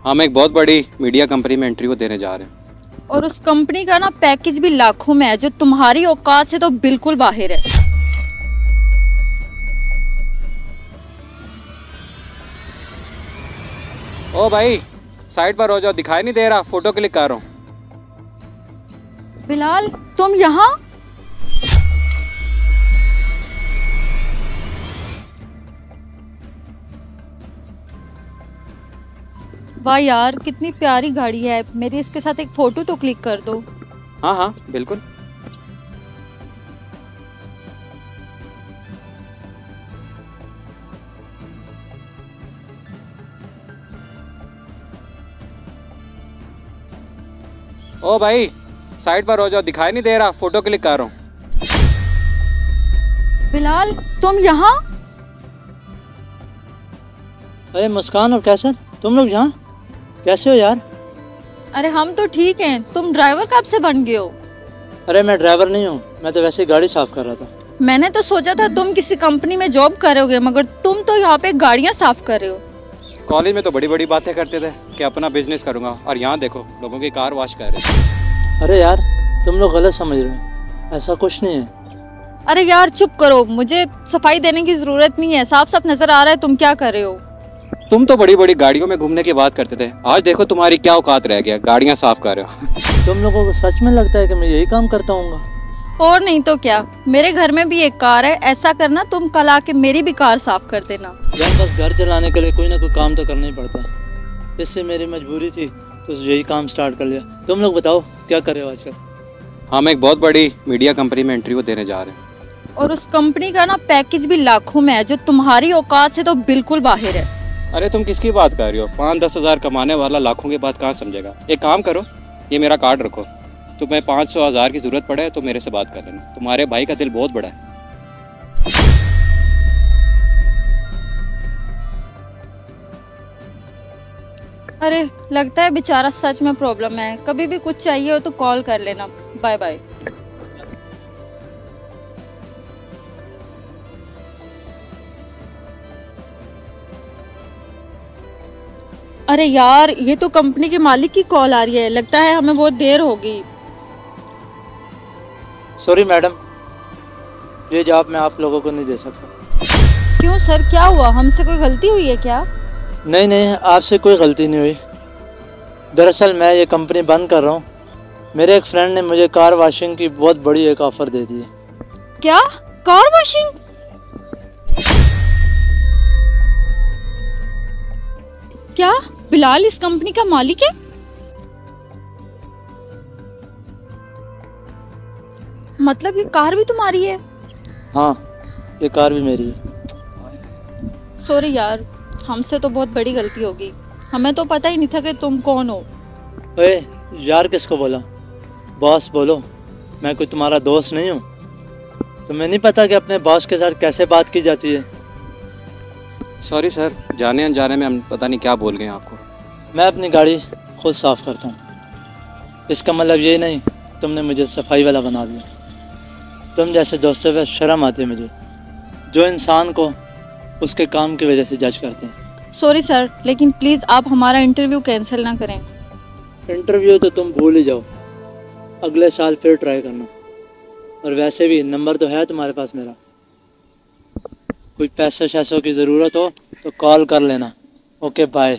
हम एक बहुत बड़ी मीडिया कंपनी में इंटरव्यू देने जा रहे हैं। और उस कंपनी का ना पैकेज भी लाखों में है, जो तुम्हारी औकात से तो बिल्कुल बाहर है। ओ भाई, साइड पर हो जाओ, दिखाई नहीं दे रहा, फोटो क्लिक कर रहा हूँ। बिलाल, तुम यहाँ? वाह यार, कितनी प्यारी गाड़ी है। मेरी इसके साथ एक फोटो तो क्लिक कर दो। हाँ हाँ बिल्कुल। ओ भाई, साइड पर हो जाओ, दिखाई नहीं दे रहा, फोटो क्लिक कर रहा हूँ। बिलाल, तुम यहाँ? अरे मुस्कान और कैसर, तुम लोग यहाँ कैसे हो यार? अरे हम तो ठीक हैं, तुम ड्राइवर कब से बन गए हो? अरे मैं ड्राइवर नहीं हूँ, मैं तो वैसे ही गाड़ी साफ कर रहा था। मैंने तो सोचा था तुम किसी कंपनी में जॉब करोगे, मगर तुम तो यहाँ पे गाड़ियाँ साफ कर रहे हो। कॉलेज में तो बड़ी बड़ी बातें करते थे कि अपना बिजनेस करूंगा, और यहाँ देखो लोगों की कार वॉश कर रहे हैं। अरे यार, तुम लोग गलत समझ रहे हो, ऐसा कुछ नहीं है। अरे यार चुप करो, मुझे सफाई देने की जरूरत नहीं है, साफ साफ नजर आ रहा है तुम क्या कर रहे हो। तुम तो बड़ी बड़ी गाड़ियों में घूमने की बात करते थे, आज देखो तुम्हारी क्या औकात रह गया, गाड़ियाँ साफ कर रहे हो। तुम लोगों को सच में लगता है कि मैं यही काम करता हूँ? और नहीं तो क्या, मेरे घर में भी एक कार है। ऐसा करना, तुम कल आके मेरी भी कार साफ कर देना। यार बस घर चलाने के लिए कोई ना कोई काम तो करना ही पड़ता है, इससे मेरी मजबूरी थी तो यही काम स्टार्ट कर लिया। तुम लोग बताओ क्या कर रहे हो आजकल? हम एक बहुत बड़ी मीडिया कंपनी में इंटरव्यू देने जा रहे हैं। और उस कंपनी का ना पैकेज भी लाखों में है, जो तुम्हारी औकात से तो बिल्कुल बाहर है। अरे तुम किसकी बात कर रही हो? 5-10 हज़ार कमाने वाला लाखों की बात कहाँ समझेगा। एक काम करो, ये मेरा कार्ड रखो, तुम्हें 500-1000 की जरूरत पड़े तो मेरे से बात कर लेना, तुम्हारे भाई का दिल बहुत बड़ा है। अरे लगता है बेचारा सच में प्रॉब्लम है। कभी भी कुछ चाहिए हो तो कॉल कर लेना। Bye bye. अरे यार, ये तो कंपनी के मालिक की कॉल आ रही है, लगता है हमें बहुत देर होगी। सॉरी मैडम, ये जॉब मैं आप लोगों को नहीं दे सकता। क्यों सर, क्या हुआ? हमसे कोई गलती हुई है क्या? नहीं नहीं, आपसे कोई गलती नहीं हुई। दरअसल मैं ये कंपनी बंद कर रहा हूँ। मेरे एक फ्रेंड ने मुझे कार वॉशिंग की बहुत बड़ी एक ऑफ़र दे दी है। क्या? Car washing? क्या बिलाल इस कंपनी का मालिक है? मतलब ये कार भी तुम्हारी है? हाँ, ये कार भी मेरी है। सॉरी यार, हमसे तो बहुत बड़ी गलती होगी। हमें तो पता ही नहीं था कि तुम कौन हो। ओए यार, किसको बोला? बॉस बोलो, मैं कोई तुम्हारा दोस्त नहीं हूँ। तुम्हें नहीं पता कि अपने बॉस के साथ कैसे बात की जाती है? सॉरी सर, जाने अनजाने में हम पता नहीं क्या बोल गए आपको। मैं अपनी गाड़ी खुद साफ़ करता हूँ, इसका मतलब ये नहीं तुमने मुझे सफाई वाला बना दिया। तुम जैसे दोस्तों पे शर्म आती है मुझे, जो इंसान को उसके काम की वजह से जज करते हैं। सॉरी सर, लेकिन प्लीज़ आप हमारा इंटरव्यू कैंसिल ना करें। इंटरव्यू तो तुम भूल ही जाओ, अगले साल फिर ट्राई करना। और वैसे भी नंबर तो है तुम्हारे पास मेरा, कोई पैसे शैसों की ज़रूरत हो तो कॉल कर लेना। Okay bye.